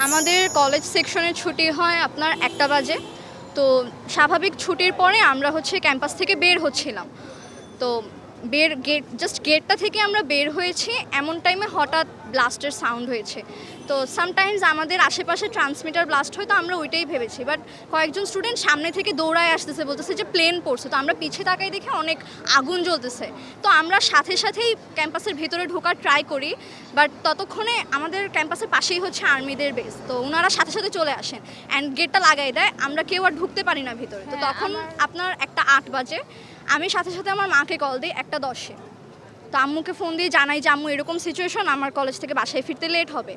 আমাদের কলেজ সেকশনের ছুটি হয় আপনার 1টা বাজে। তো স্বাভাবিক ছুটির পরে আমরা হচ্ছে ক্যাম্পাস থেকে বের হচ্ছিলাম। তো গেটটা থেকে আমরা বের হয়েছি, এমন টাইমে হঠাৎ ব্লাস্টের সাউন্ড হয়েছে। তো সামটাইমস আমাদের আশেপাশে ট্রান্সমিটার ব্লাস্ট হয়, তো আমরা ওইটাই ভেবেছি। বাট কয়েকজন স্টুডেন্ট সামনে থেকে দৌড়ায় আসতেছে, বলতেছে যে প্লেন পড়ছে। তো আমরা পিছে তাকাই দেখে অনেক আগুন জ্বলতেছে। তো আমরা সাথে সাথেই ক্যাম্পাসের ভিতরে ঢোকার ট্রাই করি, বাট ততক্ষণে আমাদের ক্যাম্পাসের পাশেই হচ্ছে আর্মিদের বেস। তো ওনারা সাথে সাথে চলে আসেন অ্যান্ড গেটটা লাগাই দেয়, আমরা কেউ আর ঢুকতে পারি না ভিতরে। তো তখন আপনার 1টা 8 বাজে। আমি সাথে সাথে আমার মাকে কল দিই 1টা 10-এ। তো আম্মুকে ফোন দিয়ে জানাই যে আম্মু এরকম সিচুয়েশন, আমার কলেজ থেকে বাসায় ফিরতে লেট হবে।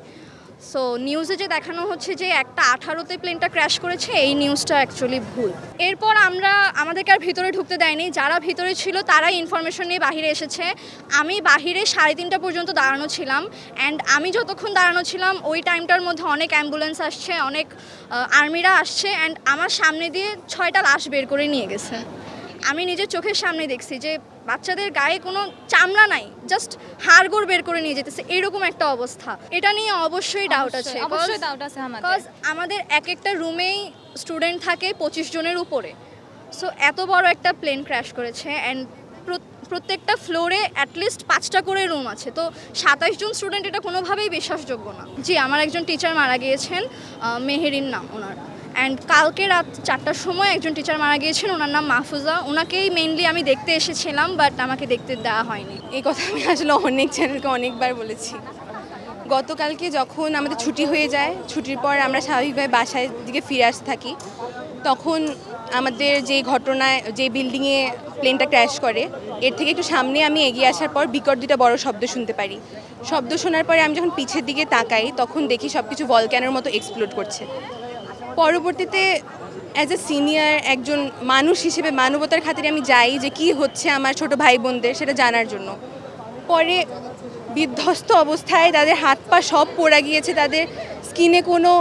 সো নিউজে যে দেখানো হচ্ছে যে 1টা 18-তে প্লেনটা ক্র্যাশ করেছে, এই নিউজটা অ্যাকচুয়ালি ভুল। এরপর আমাদেরকে আর ভিতরে ঢুকতে দেয়নি, যারা ভিতরে ছিল তারাই ইনফরমেশন নিয়ে বাহিরে এসেছে। আমি বাহিরে 3:30 পর্যন্ত দাঁড়ানো ছিলাম, অ্যান্ড আমি যতক্ষণ দাঁড়ানো ছিলাম ওই টাইমটার মধ্যে অনেক অ্যাম্বুলেন্স আসছে, অনেক আর্মিরা আসছে, অ্যান্ড আমার সামনে দিয়ে 6টা লাশ বের করে নিয়ে গেছে। আমি নিজের চোখের সামনে দেখছি যে বাচ্চাদের গায়ে কোনো চামড়া নাই, জাস্ট হাড়গোড় বের করে নিয়ে যেতেছে, এরকম একটা অবস্থা। এটা নিয়ে অবশ্যই ডাউট আছে, বিকজ আমাদের এক একটা রুমেই স্টুডেন্ট থাকে 25 জনের উপরে। সো এত বড় একটা প্লেন ক্র্যাশ করেছে, অ্যান্ড প্রত্যেকটা ফ্লোরে অ্যাটলিস্ট 5টা করে রুম আছে। তো 27 জন স্টুডেন্ট, এটা কোনোভাবেই বিশ্বাসযোগ্য না। জি, আমার একজন টিচার মারা গিয়েছেন, মেহেরিন নাম ওনার। অ্যান্ড কালকে রাত 4টার সময় একজন টিচার মারা গিয়েছেন, ওনার নাম মাহফুজা। ওনাকেই মেইনলি আমি দেখতে এসেছিলাম, বাট আমাকে দেখতে দেওয়া হয়নি। এই কথা আমি আসলে অনেক চ্যানেলকে অনেকবার বলেছি। গতকালকে যখন আমাদের ছুটি হয়ে যায়, ছুটির পর আমরা স্বাভাবিকভাবে বাসায় দিকে ফিরে আসতে থাকি, তখন আমাদের যে ঘটনায় যে বিল্ডিংয়ে প্লেনটা ক্র্যাশ করে, এর থেকে একটু সামনে আমি এগিয়ে আসার পর বিকট দুটো বড় শব্দ শুনতে পারি। শব্দ শোনার পরে আমি যখন পিছের দিকে তাকাই, তখন দেখি সব কিছু ভলক্যানোর মতো এক্সপ্লোড করছে। পরবর্তীতে অ্যাজ এ সিনিয়র একজন মানুষ হিসেবে মানবতার খাতিরে আমি যাই যে কি হচ্ছে আমার ছোট ভাই বোনদের, সেটা জানার জন্য। পরে বিধ্বস্ত অবস্থায় তাদের হাত পা সব পড়ে গিয়েছে, তাদের স্কিনে কোনো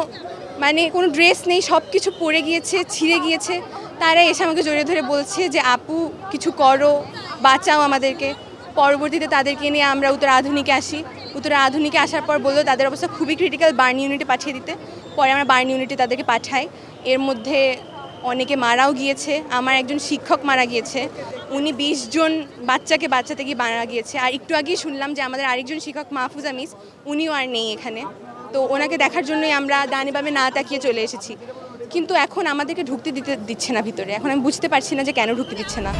কোনো ড্রেস নেই, সব কিছু পড়ে গিয়েছে, ছিঁড়ে গিয়েছে। তারা এসে আমাকে জড়িয়ে ধরে বলছে যে আপু কিছু করো, বাঁচাও আমাদেরকে। পরবর্তীতে তাদেরকে নিয়ে আমরা উত্তর আধুনিকে আসি। উত্তর আধুনিকে আসার পর বললো তাদের অবস্থা খুবই ক্রিটিক্যাল, বার্ন ইউনিটে পাঠিয়ে দিতে। পরে আমরা বার্ন ইউনিটে তাদেরকে পাঠাই। এর মধ্যে অনেকে মারাও গিয়েছে। আমার একজন শিক্ষক মারা গিয়েছে, উনি 20 জন বাচ্চাকে বাঁচাতে গিয়ে মারা গিয়েছে। আর একটু আগেই শুনলাম যে আমাদের আরেকজন শিক্ষক মাহফুজা মিস, উনিও আর নেই এখানে। তো ওনাকে দেখার জন্যই আমরা ডানে বামে না তাকিয়ে চলে এসেছি। কিন্তু এখন আমাদেরকে ঢুকতে দিচ্ছে না ভিতরে। এখন আমি বুঝতে পারছি না যে কেন ঢুকতে দিচ্ছে না।